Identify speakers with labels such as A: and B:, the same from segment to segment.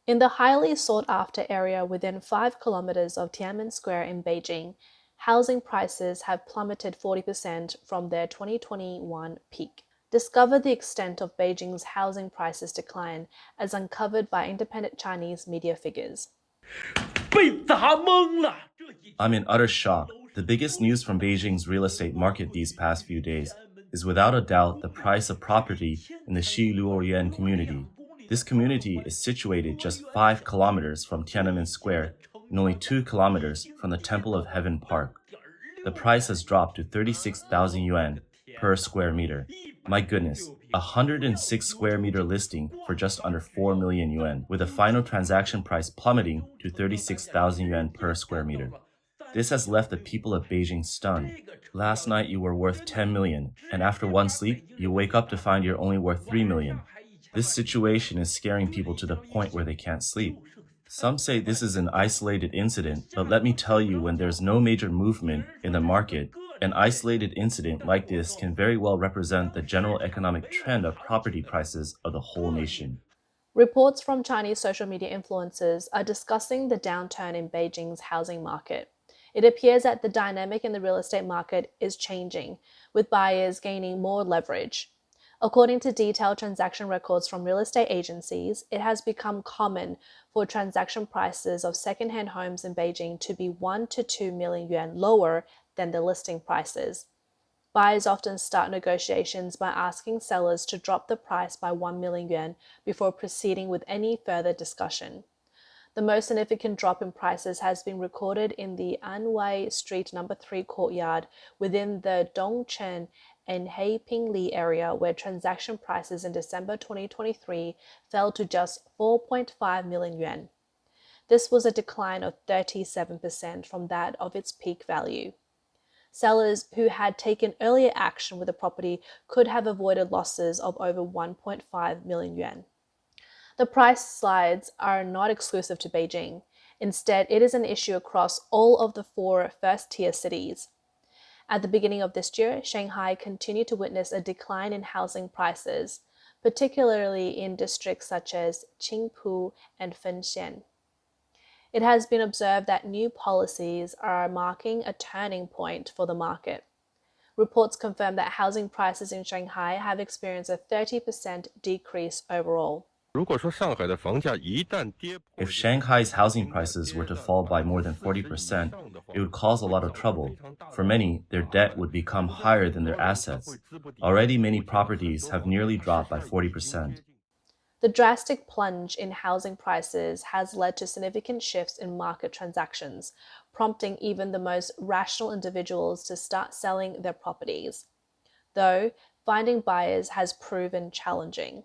A: In the highly sought-after area within 5 kilometers of Tiananmen Square in Beijing, housing prices have plummeted 40% from their 2021 peak. Discover the extent of Beijing's housing prices decline as uncovered by independent Chinese media figures.
B: I'm in utter shock. The biggest news from Beijing's real estate market these past few days is without a doubt the price of property in the Xiluoyuan community. This community is situated just 5 kilometers from Tiananmen Square and only 2 kilometers from the Temple of Heaven Park. The price has dropped to 36,000 yuan per square meter. My goodness, a 106 square meter listing for just under 4 million yuan, with a final transaction price plummeting to 36,000 yuan per square meter. This has left the people of Beijing stunned. Last night you were worth 10 million, and after one sleep, you wake up to find you're only worth 3 million. This situation is scaring people to the point where they can't sleep. Some say this is an isolated incident, but let me tell you, when there's no major movement in the market, an isolated incident like this can very well represent the general economic trend of property prices of the whole nation.
A: Reports from Chinese social media influencers are discussing the downturn in Beijing's housing market. It appears that the dynamic in the real estate market is changing, with buyers gaining more leverage. According to detailed transaction records from real estate agencies, it has become common for transaction prices of second-hand homes in Beijing to be 1 to 2 million yuan lower than the listing prices. Buyers often start negotiations by asking sellers to drop the price by 1 million yuan before proceeding with any further discussion. The most significant drop in prices has been recorded in the Anwei Street No. 3 courtyard within the Dongchen and Heipingli area, where transaction prices in December 2023 fell to just 4.5 million yuan. This was a decline of 37% from that of its peak value. Sellers who had taken earlier action with the property could have avoided losses of over 1.5 million yuan. The price slides are not exclusive to Beijing. Instead, it is an issue across all of the 4 first-tier cities. At the beginning of this year, Shanghai continued to witness a decline in housing prices, particularly in districts such as Qingpu and Fenxian. It has been observed that new policies are marking a turning point for the market. Reports confirm that housing prices in Shanghai have experienced a 30% decrease overall.
B: If Shanghai's housing prices were to fall by more than 40%, it would cause a lot of trouble. For many, their debt would become higher than their assets. Already, many properties have nearly dropped by 40%.
A: The drastic plunge in housing prices has led to significant shifts in market transactions, prompting even the most rational individuals to start selling their properties. Though, finding buyers has proven challenging.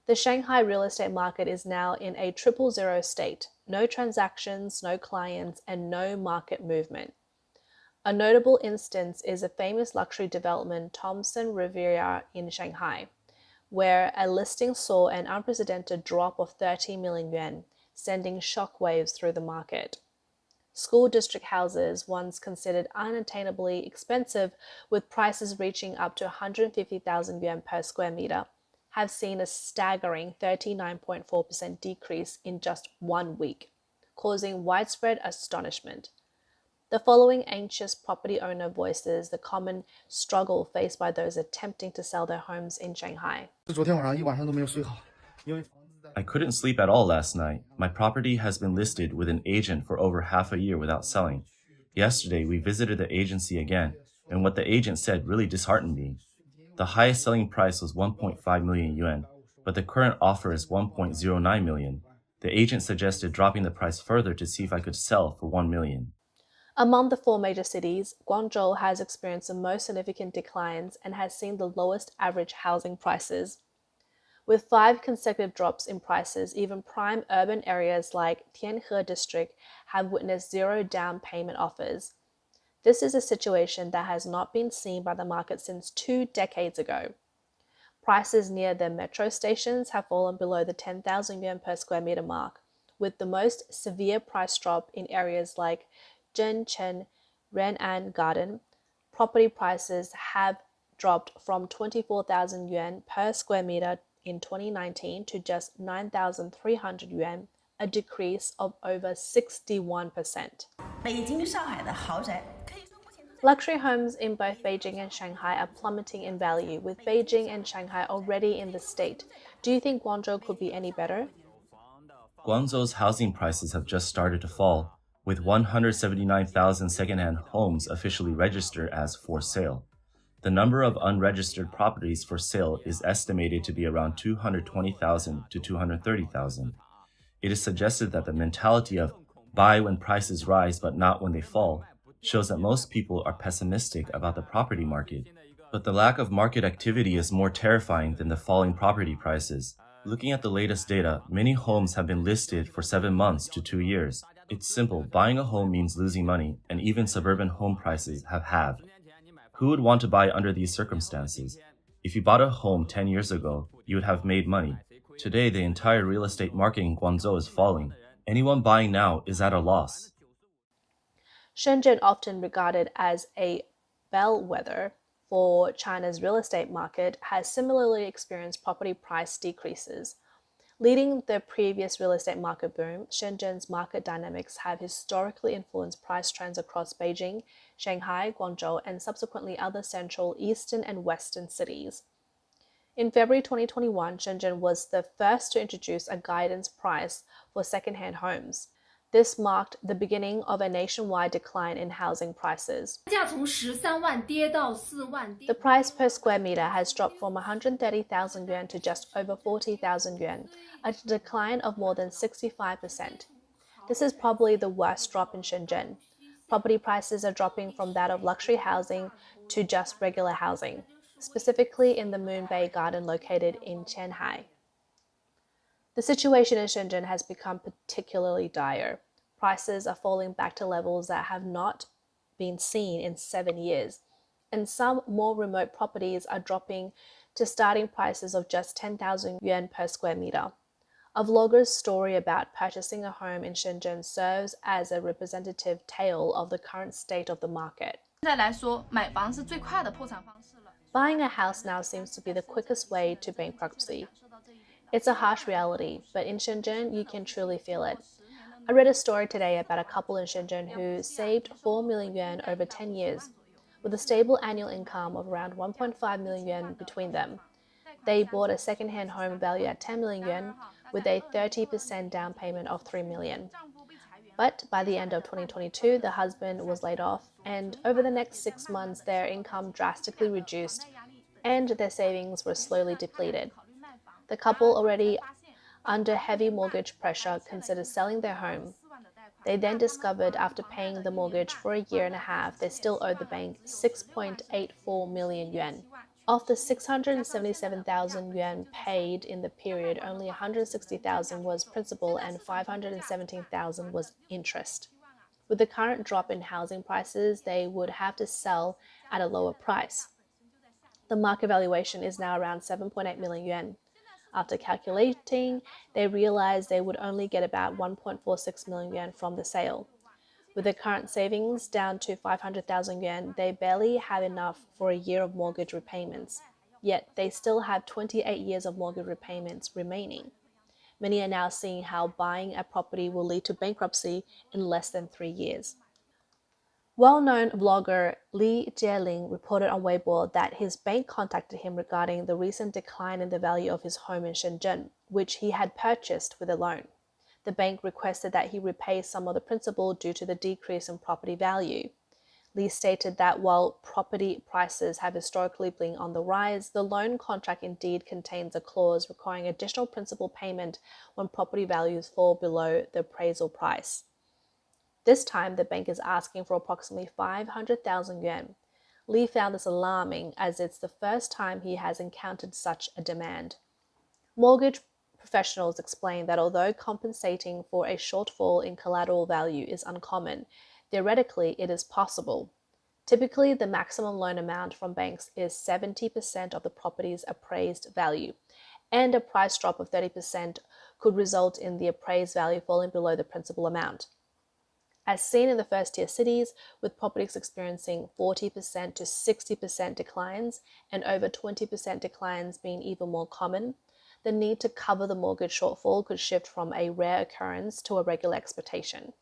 A: The Shanghai real estate market is now in a 000 state: no transactions, no clients, and no market movement. A notable instance is a famous luxury development, Thomson Riviera in Shanghai, where a listing saw an unprecedented drop of 30 million yuan, sending shockwaves through the market. School district houses, once considered unattainably expensive, with prices reaching up to 150,000 yuan per square meter, have seen a staggering 39.4% decrease in just 1 week, causing widespread astonishment. The following anxious property owner voices the common struggle faced by those attempting to sell their homes in Shanghai.
B: I couldn't sleep at all last night. My property has been listed with an agent for over half a year without selling. Yesterday, we visited the agency again, and what the agent said really disheartened me. The highest selling price was 1.5 million yuan, but the current offer is 1.09 million. The agent suggested dropping the price further to see if I could sell for 1 million.
A: Among the 4 major cities, Guangzhou has experienced the most significant declines and has seen the lowest average housing prices. With 5 consecutive drops in prices, even prime urban areas like Tianhe district have witnessed 0 down payment offers. This is a situation that has not been seen by the market since 2 decades ago. Prices near the metro stations have fallen below the 10,000 yuan per square meter mark, with the most severe price drop in areas like Shenzhen, Ren'an Garden. Property prices have dropped from 24,000 yuan per square meter in 2019 to just 9,300 yuan, a decrease of over 61%. Luxury homes in both Beijing and Shanghai are plummeting in value, with Beijing and Shanghai already in the state. Do you think Guangzhou could be any better?
B: Guangzhou's housing prices have just started to fall, with 179,000 second-hand homes officially registered as for sale. The number of unregistered properties for sale is estimated to be around 220,000 to 230,000. It is suggested that the mentality of buy when prices rise but not when they fall shows that most people are pessimistic about the property market. But the lack of market activity is more terrifying than the falling property prices. Looking at the latest data, many homes have been listed for 7 months to 2 years. It's simple, buying a home means losing money, and even suburban home prices have halved. Who would want to buy under these circumstances? If you bought a home 10 years ago, you would have made money. Today, the entire real estate market in Guangzhou is falling. Anyone buying now is at a loss.
A: Shenzhen, often regarded as a bellwether for China's real estate market, has similarly experienced property price decreases. Leading the previous real estate market boom, Shenzhen's market dynamics have historically influenced price trends across Beijing, Shanghai, Guangzhou, and subsequently other central, eastern, and western cities. In February 2021, Shenzhen was the first to introduce a guidance price for second-hand homes. This marked the beginning of a nationwide decline in housing prices. The price per square meter has dropped from 130,000 yuan to just over 40,000 yuan, a decline of more than 65%. This is probably the worst drop in Shenzhen. Property prices are dropping from that of luxury housing to just regular housing, specifically in the Moon Bay Garden located in Shanghai. The situation in Shenzhen has become particularly dire. Prices are falling back to levels that have not been seen in 7 years, and some more remote properties are dropping to starting prices of just 10,000 yuan per square meter. A vlogger's story about purchasing a home in Shenzhen serves as a representative tale of the current state of the market. Buying a house now seems to be the quickest way to bankruptcy. It's a harsh reality, but in Shenzhen, you can truly feel it. I read a story today about a couple in Shenzhen who saved 4 million yuan over 10 years, with a stable annual income of around 1.5 million yuan between them. They bought a second-hand home valued at 10 million yuan with a 30% down payment of 3 million. But by the end of 2022, the husband was laid off, and over the next 6 months, their income drastically reduced and their savings were slowly depleted. The couple, already under heavy mortgage pressure, considered selling their home. They then discovered after paying the mortgage for a year and a half, they still owed the bank 6.84 million yuan. Of the 677,000 yuan paid in the period, only 160,000 was principal and 517,000 was interest. With the current drop in housing prices, they would have to sell at a lower price. The market valuation is now around 7.8 million yuan. After calculating, they realized they would only get about 1.46 million yuan from the sale. With their current savings down to 500,000 yuan, they barely have enough for a year of mortgage repayments. Yet they still have 28 years of mortgage repayments remaining. Many are now seeing how buying a property will lead to bankruptcy in less than 3 years. Well-known vlogger Li Jieling reported on Weibo that his bank contacted him regarding the recent decline in the value of his home in Shenzhen, which he had purchased with a loan. The bank requested that he repay some of the principal due to the decrease in property value. Li stated that while property prices have historically been on the rise, the loan contract indeed contains a clause requiring additional principal payment when property values fall below the appraisal price. This time, the bank is asking for approximately 500,000 yuan. Li found this alarming as it's the first time he has encountered such a demand. Mortgage professionals explain that although compensating for a shortfall in collateral value is uncommon, theoretically it is possible. Typically, the maximum loan amount from banks is 70% of the property's appraised value, and a price drop of 30% could result in the appraised value falling below the principal amount. As seen in the first-tier cities, with properties experiencing 40% to 60% declines and over 20% declines being even more common, the need to cover the mortgage shortfall could shift from a rare occurrence to a regular expectation.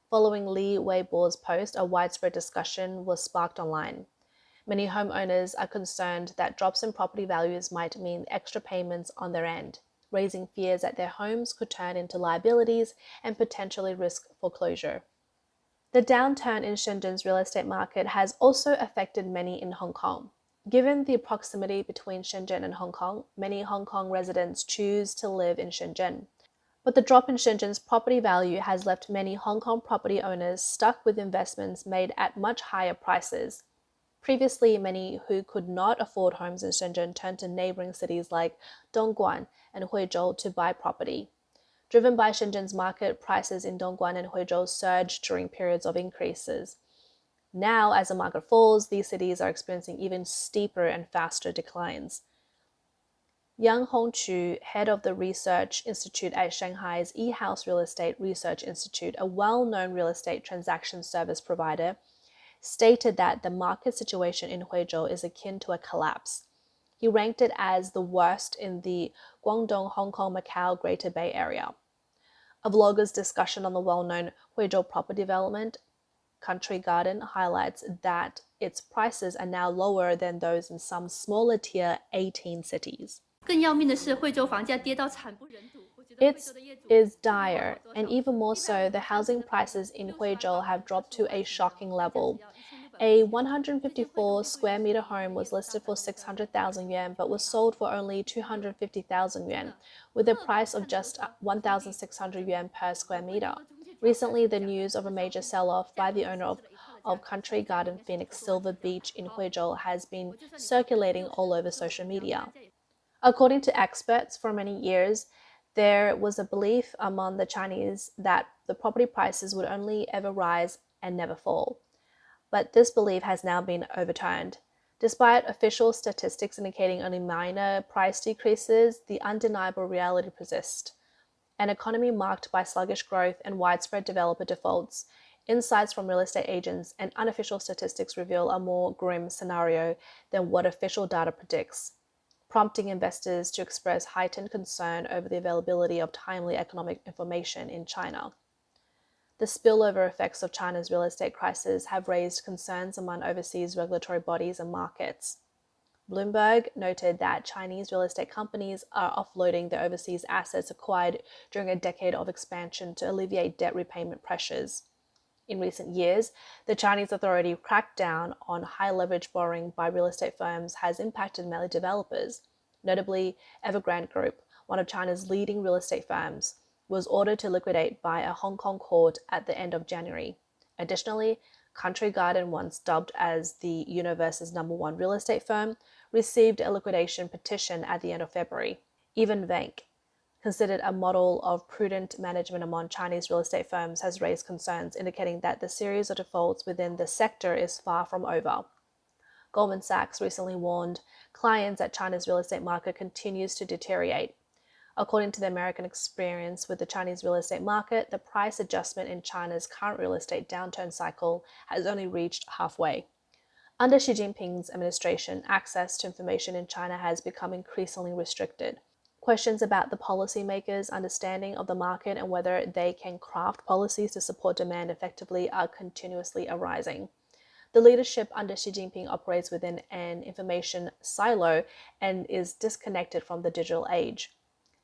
A: Following Li Weibo's post, a widespread discussion was sparked online. Many homeowners are concerned that drops in property values might mean extra payments on their end, raising fears that their homes could turn into liabilities and potentially risk foreclosure. The downturn in Shenzhen's real estate market has also affected many in Hong Kong. Given the proximity between Shenzhen and Hong Kong, many Hong Kong residents choose to live in Shenzhen. But the drop in Shenzhen's property value has left many Hong Kong property owners stuck with investments made at much higher prices. Previously, many who could not afford homes in Shenzhen turned to neighboring cities like Dongguan and Huizhou to buy property. Driven by Shenzhen's market, prices in Dongguan and Huizhou surged during periods of increases. Now, as the market falls, these cities are experiencing even steeper and faster declines. Yang Hongqu, head of the research institute at Shanghai's eHouse Real Estate Research Institute, a well-known real estate transaction service provider, stated that the market situation in Huizhou is akin to a collapse. He ranked it as the worst in the Guangdong, Hong Kong, Macau, Greater Bay Area. A vlogger's discussion on the well-known Huizhou property development, Country Garden, highlights that its prices are now lower than those in some smaller tier 18 cities. It is dire, and even more so, the housing prices in Huizhou have dropped to a shocking level. A 154 square meter home was listed for 600,000 yuan but was sold for only 250,000 yuan, with a price of just 1,600 yuan per square meter. Recently, the news of a major sell-off by the owner of Country Garden Phoenix Silver Beach in Huizhou has been circulating all over social media. According to experts, for many years, there was a belief among the Chinese that the property prices would only ever rise and never fall. But this belief has now been overturned. Despite official statistics indicating only minor price decreases, the undeniable reality persists. An economy marked by sluggish growth and widespread developer defaults, insights from real estate agents, and unofficial statistics reveal a more grim scenario than what official data predicts, prompting investors to express heightened concern over the availability of timely economic information in China. The spillover effects of China's real estate crisis have raised concerns among overseas regulatory bodies and markets. Bloomberg noted that Chinese real estate companies are offloading their overseas assets acquired during a decade of expansion to alleviate debt repayment pressures. In recent years, the Chinese authority crackdown on high-leverage borrowing by real estate firms has impacted many developers. Notably, Evergrande Group, one of China's leading real estate firms, was ordered to liquidate by a Hong Kong court at the end of January. Additionally, Country Garden, once dubbed as the universe's #1 real estate firm, received a liquidation petition at the end of February. Even Vanke, considered a model of prudent management among Chinese real estate firms, has raised concerns, indicating that the series of defaults within the sector is far from over. Goldman Sachs recently warned clients that China's real estate market continues to deteriorate. According to the American experience with the Chinese real estate market, the price adjustment in China's current real estate downturn cycle has only reached halfway. Under Xi Jinping's administration, access to information in China has become increasingly restricted. Questions about the policymakers' understanding of the market and whether they can craft policies to support demand effectively are continuously arising. The leadership under Xi Jinping operates within an information silo and is disconnected from the digital age.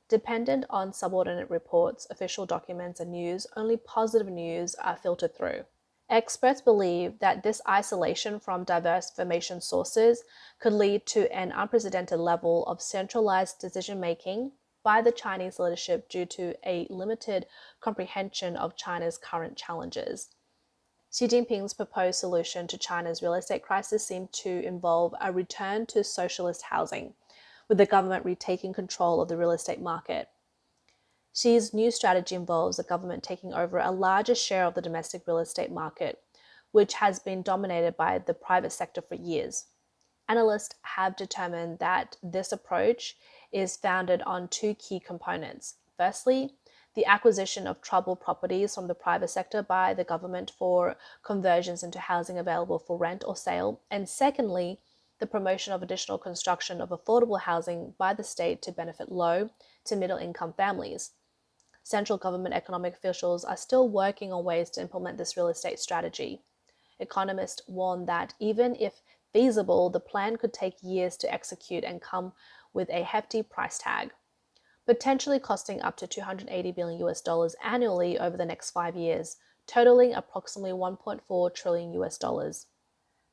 A: Dependent on subordinate reports, official documents, and news, only positive news are filtered through. Experts believe that this isolation from diverse information sources could lead to an unprecedented level of centralized decision-making by the Chinese leadership due to a limited comprehension of China's current challenges. Xi Jinping's proposed solution to China's real estate crisis seemed to involve a return to socialist housing, with the government retaking control of the real estate market. Xi's new strategy involves the government taking over a larger share of the domestic real estate market, which has been dominated by the private sector for years. Analysts have determined that this approach is founded on two key components. Firstly, the acquisition of troubled properties from the private sector by the government for conversions into housing available for rent or sale. And secondly, the promotion of additional construction of affordable housing by the state to benefit low to middle income families. Central government economic officials are still working on ways to implement this real estate strategy. Economists warn that even if feasible, the plan could take years to execute and come with a hefty price tag, potentially costing up to 280 billion US dollars annually over the next 5 years, totaling approximately 1.4 trillion US dollars.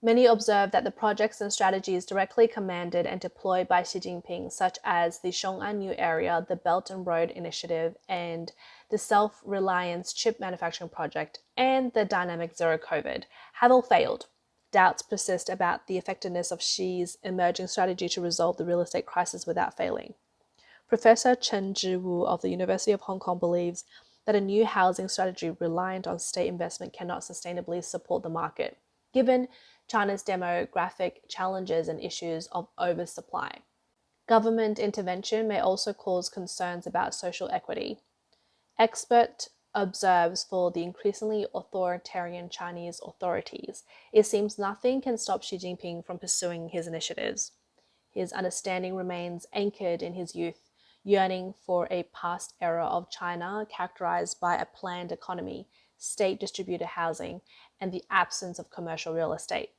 A: Many observe that the projects and strategies directly commanded and deployed by Xi Jinping, such as the Shong'an New Area, the Belt and Road Initiative, and the Self-Reliance Chip Manufacturing Project, and the Dynamic Zero COVID, have all failed. Doubts persist about the effectiveness of Xi's emerging strategy to resolve the real estate crisis without failing. Professor Chen Zhiwu of the University of Hong Kong believes that a new housing strategy reliant on state investment cannot sustainably support the market, given China's demographic challenges and issues of oversupply. Government intervention may also cause concerns about social equity. Expert observes for the increasingly authoritarian Chinese authorities, it seems nothing can stop Xi Jinping from pursuing his initiatives. His understanding remains anchored in his youth, yearning for a past era of China characterized by a planned economy, state-distributed housing, and the absence of commercial real estate.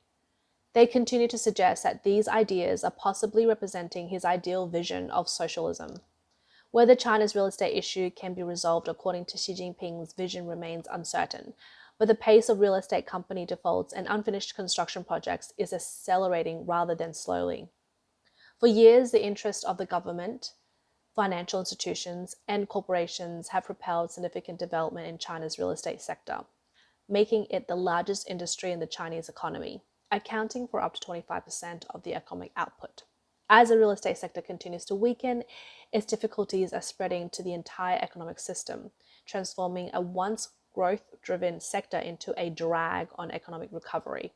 A: They continue to suggest that these ideas are possibly representing his ideal vision of socialism. Whether China's real estate issue can be resolved according to Xi Jinping's vision remains uncertain, but the pace of real estate company defaults and unfinished construction projects is accelerating rather than slowly. For years, the interests of the government, financial institutions, and corporations have propelled significant development in China's real estate sector, making it the largest industry in the Chinese economy, accounting for up to 25% of the economic output. As the real estate sector continues to weaken, its difficulties are spreading to the entire economic system, transforming a once growth-driven sector into a drag on economic recovery.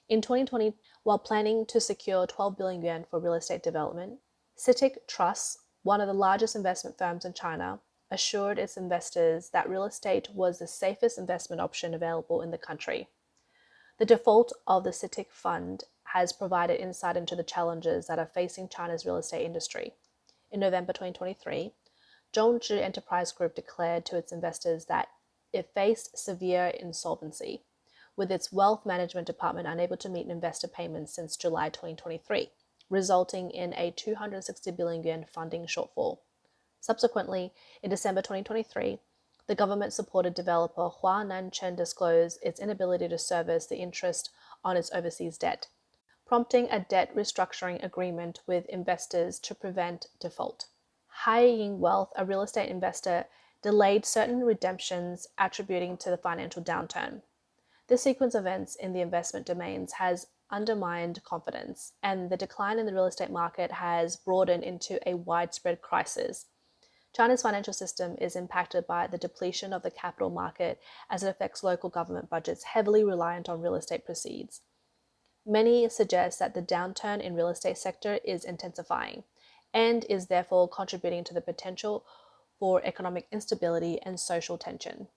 A: In 2020, while planning to secure 12 billion yuan for real estate development, CITIC Trust, one of the largest investment firms in China, assured its investors that real estate was the safest investment option available in the country. The default of the CITIC fund has provided insight into the challenges that are facing China's real estate industry. In November 2023, Zhongzhi Enterprise Group declared to its investors that it faced severe insolvency, with its wealth management department unable to meet investor payments since July 2023, resulting in a 260 billion yuan funding shortfall. Subsequently, in December 2023, the government-supported developer Hua Nanchen disclosed its inability to service the interest on its overseas debt, prompting a debt restructuring agreement with investors to prevent default. Haiying Wealth, a real estate investor, delayed certain redemptions attributing to the financial downturn. This sequence of events in the investment domains has undermined confidence, and the decline in the real estate market has broadened into a widespread crisis. China's financial system is impacted by the depletion of the capital market as it affects local government budgets heavily reliant on real estate proceeds. Many suggest that the downturn in real estate sector is intensifying and is therefore contributing to the potential for economic instability and social tension.